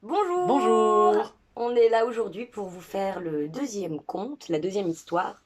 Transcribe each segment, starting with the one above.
Bonjour! Bonjour! On est là aujourd'hui pour vous faire le deuxième conte, la deuxième histoire,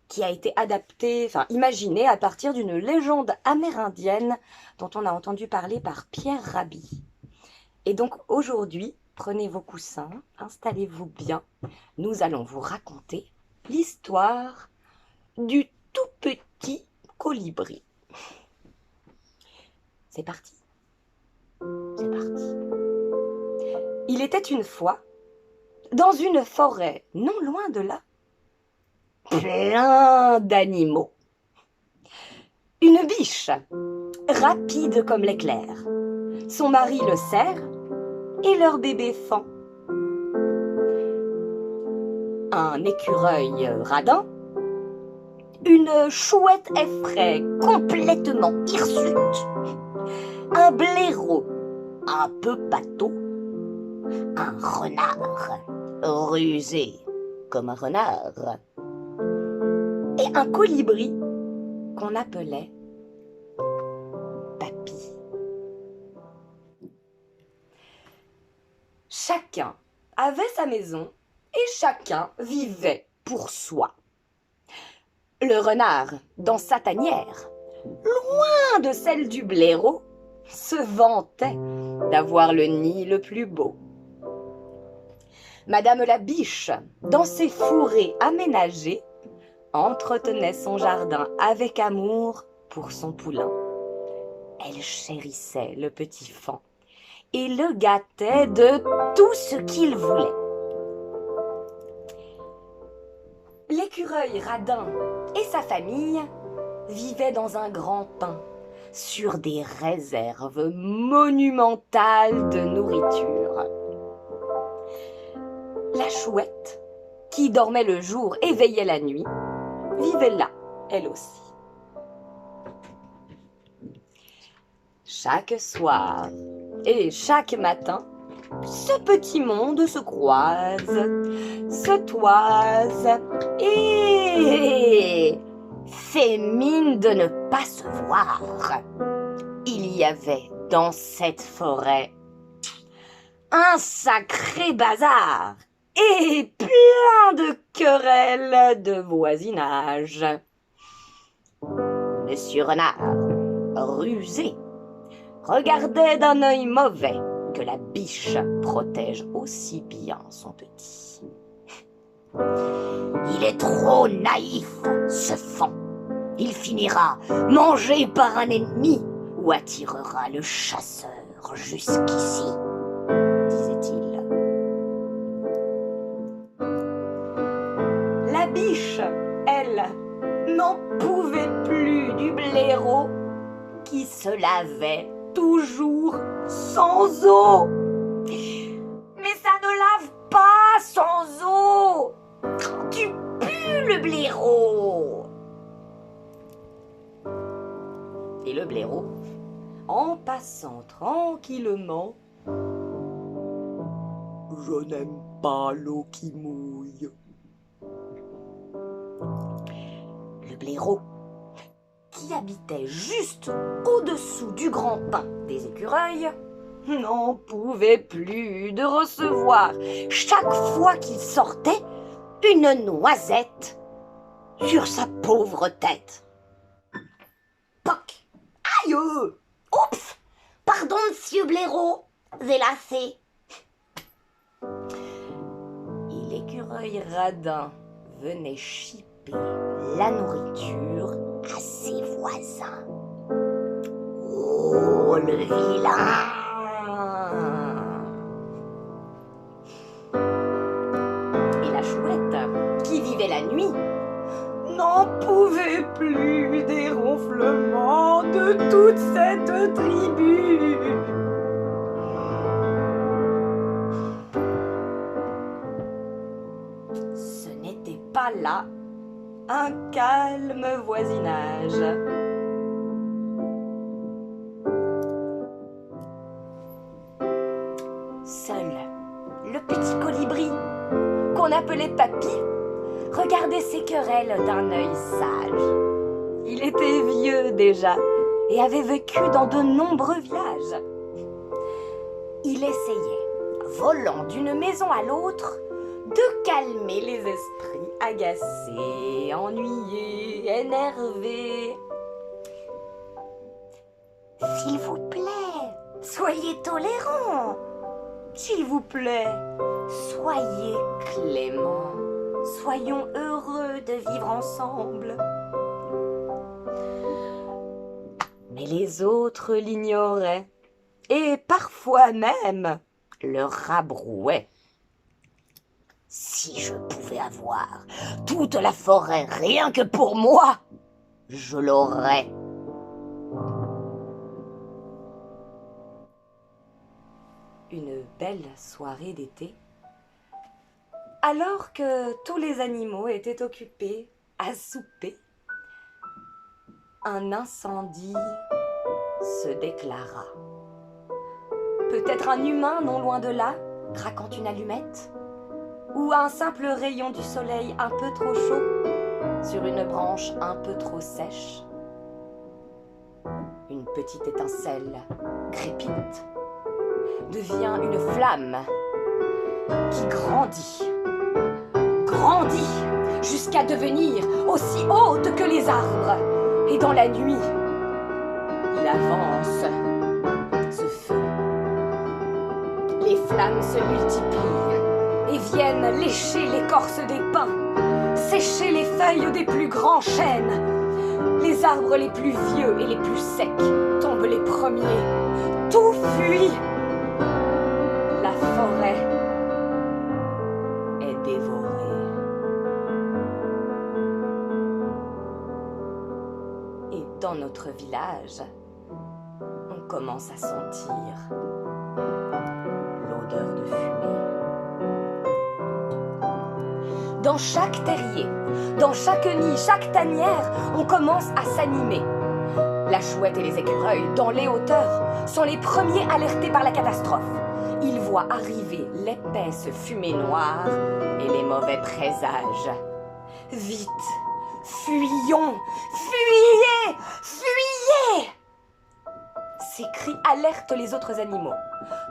qui a été adaptée, enfin imaginée à partir d'une légende amérindienne dont on a entendu parler par Pierre Rabhi. Et donc aujourd'hui, prenez vos coussins, installez-vous bien, nous allons vous raconter l'histoire du tout petit colibri. C'est parti, c'est parti. Il était une fois, dans une forêt non loin de là, plein d'animaux. Une biche, rapide comme l'éclair, son mari le cerf et leur bébé faon. Un écureuil radin, une chouette effraie complètement hirsute, un blaireau un peu pâteau, un renard rusé comme un renard et un colibri qu'on appelait Papy. Chacun avait sa maison et chacun vivait pour soi. Le renard, dans sa tanière, loin de celle du blaireau, se vantait d'avoir le nid le plus beau. Madame la biche, dans ses fourrés aménagés, entretenait son jardin avec amour pour son poulain. Elle chérissait le petit faon et le gâtait de tout ce qu'il voulait. L'écureuil radin et sa famille vivaient dans un grand pin, sur des réserves monumentales de nourriture. La chouette, qui dormait le jour et veillait la nuit, vivait là, elle aussi. Chaque soir et chaque matin, ce petit monde se croise, se toise et fait mine de ne pas se voir. Il y avait dans cette forêt un sacré bazar et plein de querelles de voisinage. Monsieur Renard, rusé, regardait d'un œil mauvais que la biche protège aussi bien son petit. Il est trop naïf, ce faon. Il finira mangé par un ennemi ou attirera le chasseur jusqu'ici, disait-il. La biche, elle, n'en pouvait plus du blaireau qui se lavait toujours sans eau. Mais ça ne lave pas sans eau. Tu pues le blaireau. Et le blaireau, en passant tranquillement, je n'aime pas l'eau qui mouille. Le blaireau, qui habitait juste au-dessous du grand pin des écureuils, n'en pouvait plus de recevoir, chaque fois qu'il sortait, une noisette sur sa pauvre tête. Poc! Aïe! Oups! Pardon, monsieur blaireau, j'ai lassé. Et l'écureuil radin venait chipper la nourriture à ses voisins. Oh, le vilain! Et la chouette, qui vivait la nuit, n'en pouvait plus des ronflements de toute cette tribu. Ce n'était pas là un calme voisinage. Seul le petit colibri, qu'on appelait Papy, regardait ses querelles d'un œil sage. Il était vieux déjà et avait vécu dans de nombreux villages. Il essayait, volant d'une maison à l'autre, de calmer les esprits agacés, ennuyés, énervés. S'il vous plaît, soyez tolérants. S'il vous plaît, soyez cléments. Soyons heureux de vivre ensemble. Mais les autres l'ignoraient et parfois même le rabrouaient. Si je pouvais avoir toute la forêt rien que pour moi, je l'aurais. Une belle soirée d'été, alors que tous les animaux étaient occupés à souper, un incendie se déclara. Peut-être un humain non loin de là, craquant une allumette, ou un simple rayon du soleil un peu trop chaud sur une branche un peu trop sèche. Une petite étincelle crépite, devient une flamme qui grandit jusqu'à devenir aussi haute que les arbres. Et dans la nuit, il avance, ce feu. Les flammes se multiplient et viennent lécher l'écorce des pins, sécher les feuilles des plus grands chênes. Les arbres les plus vieux et les plus secs tombent les premiers. Tout fuit. La forêt est dévorée. Et dans notre village, on commence à sentir l'odeur de fumée. Dans chaque terrier, dans chaque nid, chaque tanière, on commence à s'animer. La chouette et les écureuils, dans les hauteurs, sont les premiers alertés par la catastrophe. Ils voient arriver l'épaisse fumée noire et les mauvais présages. Vite, fuyons, fuyez, fuyez! Ces cris alertent les autres animaux.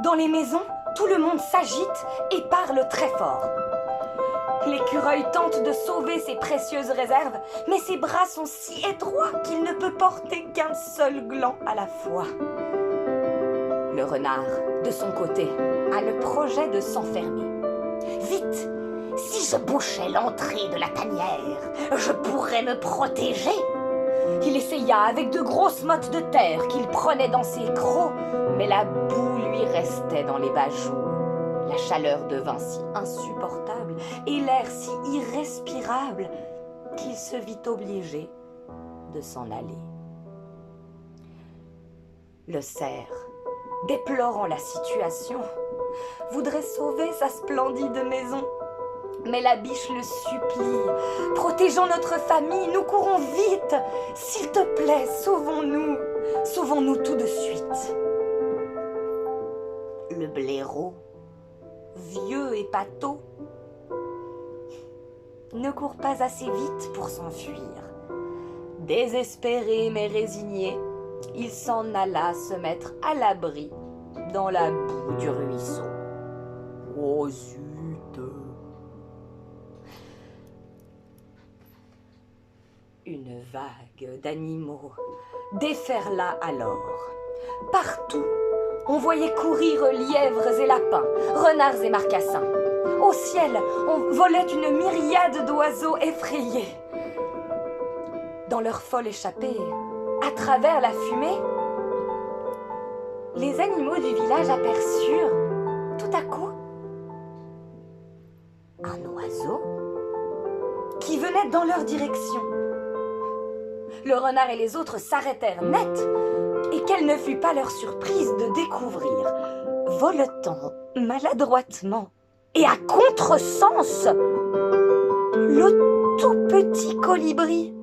Dans les maisons, tout le monde s'agite et parle très fort. L'écureuil tente de sauver ses précieuses réserves, mais ses bras sont si étroits qu'il ne peut porter qu'un seul gland à la fois. Le renard, de son côté, a le projet de s'enfermer. Vite, si je bouchais l'entrée de la tanière, je pourrais me protéger. Il essaya avec de grosses mottes de terre qu'il prenait dans ses crocs, mais la boue lui restait dans les bajoux. La chaleur devint si insupportable et l'air si irrespirable qu'il se vit obligé de s'en aller. Le cerf, déplorant la situation, voudrait sauver sa splendide maison. Mais la biche le supplie. Protégeons notre famille, nous courons vite. S'il te plaît, sauvons-nous. Sauvons-nous tout de suite. Le blaireau, vieux et pâteau, ne court pas assez vite pour s'enfuir. Désespéré mais résigné, il s'en alla se mettre à l'abri dans la boue du ruisseau. Oh zut! Une vague d'animaux déferla alors. Partout, on voyait courir lièvres et lapins, renards et marcassins. Au ciel, on volait une myriade d'oiseaux effrayés. Dans leur folle échappée, à travers la fumée, les animaux du village aperçurent, tout à coup, un oiseau qui venait dans leur direction. Le renard et les autres s'arrêtèrent net, et quelle ne fut pas leur surprise de découvrir, voletant maladroitement et à contresens, le tout petit colibri.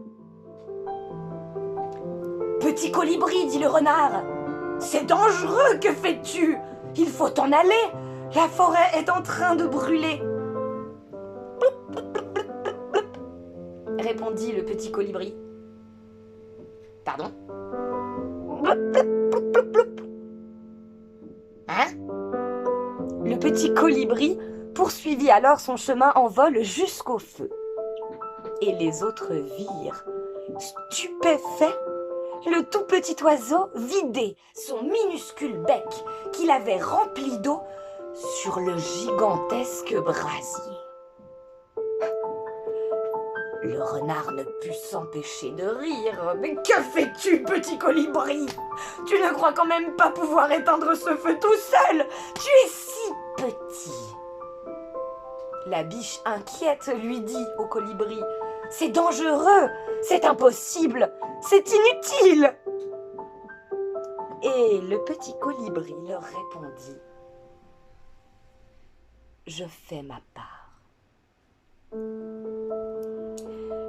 « Petit colibri, dit le renard, c'est dangereux, que fais-tu? Il faut t'en aller, la forêt est en train de brûler. » répondit le petit colibri. Pardon? Hein? Le petit colibri poursuivit alors son chemin en vol jusqu'au feu. Et les autres virent, stupéfaits, le tout petit oiseau vider son minuscule bec qu'il avait rempli d'eau sur le gigantesque brasier. Le renard ne put s'empêcher de rire. « Mais que fais-tu, petit colibri? Tu ne crois quand même pas pouvoir éteindre ce feu tout seul? Tu es si petit !» La biche inquiète lui dit au colibri: « C'est dangereux, c'est impossible, c'est inutile !» Et le petit colibri leur répondit: « Je fais ma part. »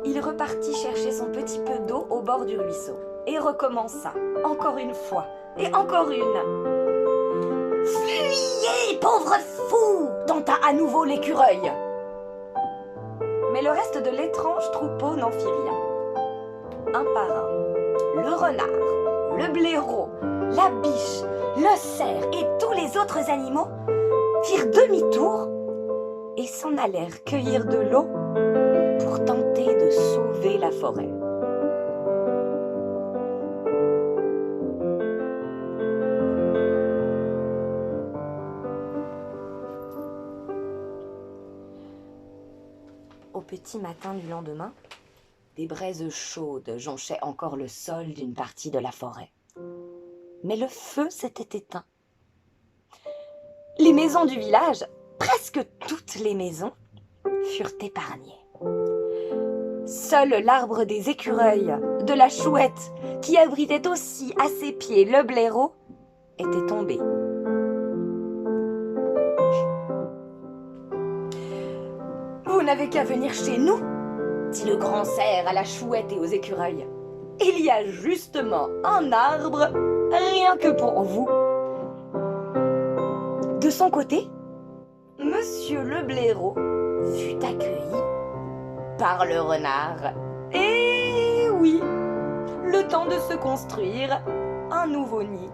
Il repartit chercher son petit peu d'eau au bord du ruisseau et recommença, encore une fois et encore une. « Fuyez, pauvre fou !» tenta à nouveau l'écureuil. Mais le reste de l'étrange troupeau n'en fit rien. Un par un, le renard, le blaireau, la biche, le cerf et tous les autres animaux firent demi-tour et s'en allèrent cueillir de l'eau pour tenter de sauver la forêt. Au petit matin du lendemain, des braises chaudes jonchaient encore le sol d'une partie de la forêt. Mais le feu s'était éteint. Les maisons du village, presque toutes les maisons, furent épargnées. Seul l'arbre des écureuils, de la chouette, qui abritait aussi à ses pieds le blaireau, était tombé. « Vous n'avez qu'à venir chez nous, » dit le grand cerf à la chouette et aux écureuils. « Il y a justement un arbre, rien que pour vous. » De son côté, Monsieur le blaireau fut accueilli par le renard. Et oui, le temps de se construire un nouveau nid.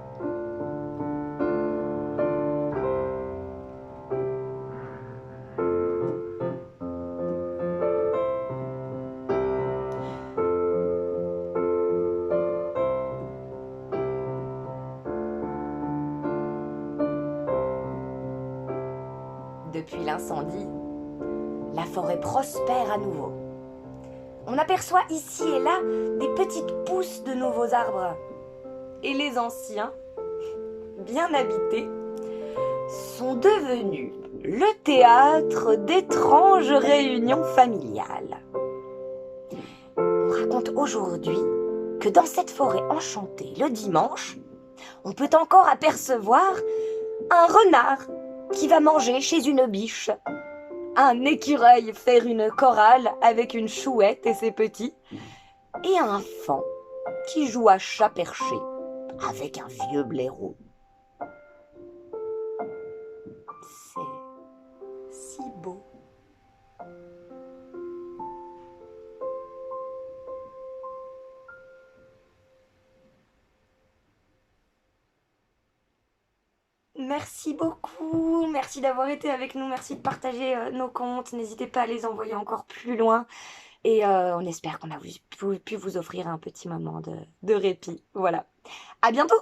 Depuis l'incendie, la forêt prospère à nouveau. On aperçoit ici et là des petites pousses de nouveaux arbres. Et les anciens, bien habités, sont devenus le théâtre d'étranges réunions familiales. On raconte aujourd'hui que dans cette forêt enchantée, le dimanche, on peut encore apercevoir un renard qui va manger chez une biche, un écureuil faire une chorale avec une chouette et ses petits, et un faon qui joue à chat perché avec un vieux blaireau. C'est si beau. Merci beaucoup, merci d'avoir été avec nous, merci de partager nos contes. N'hésitez pas à les envoyer encore plus loin. Et on espère qu'on a pu vous offrir un petit moment de répit. Voilà. À bientôt!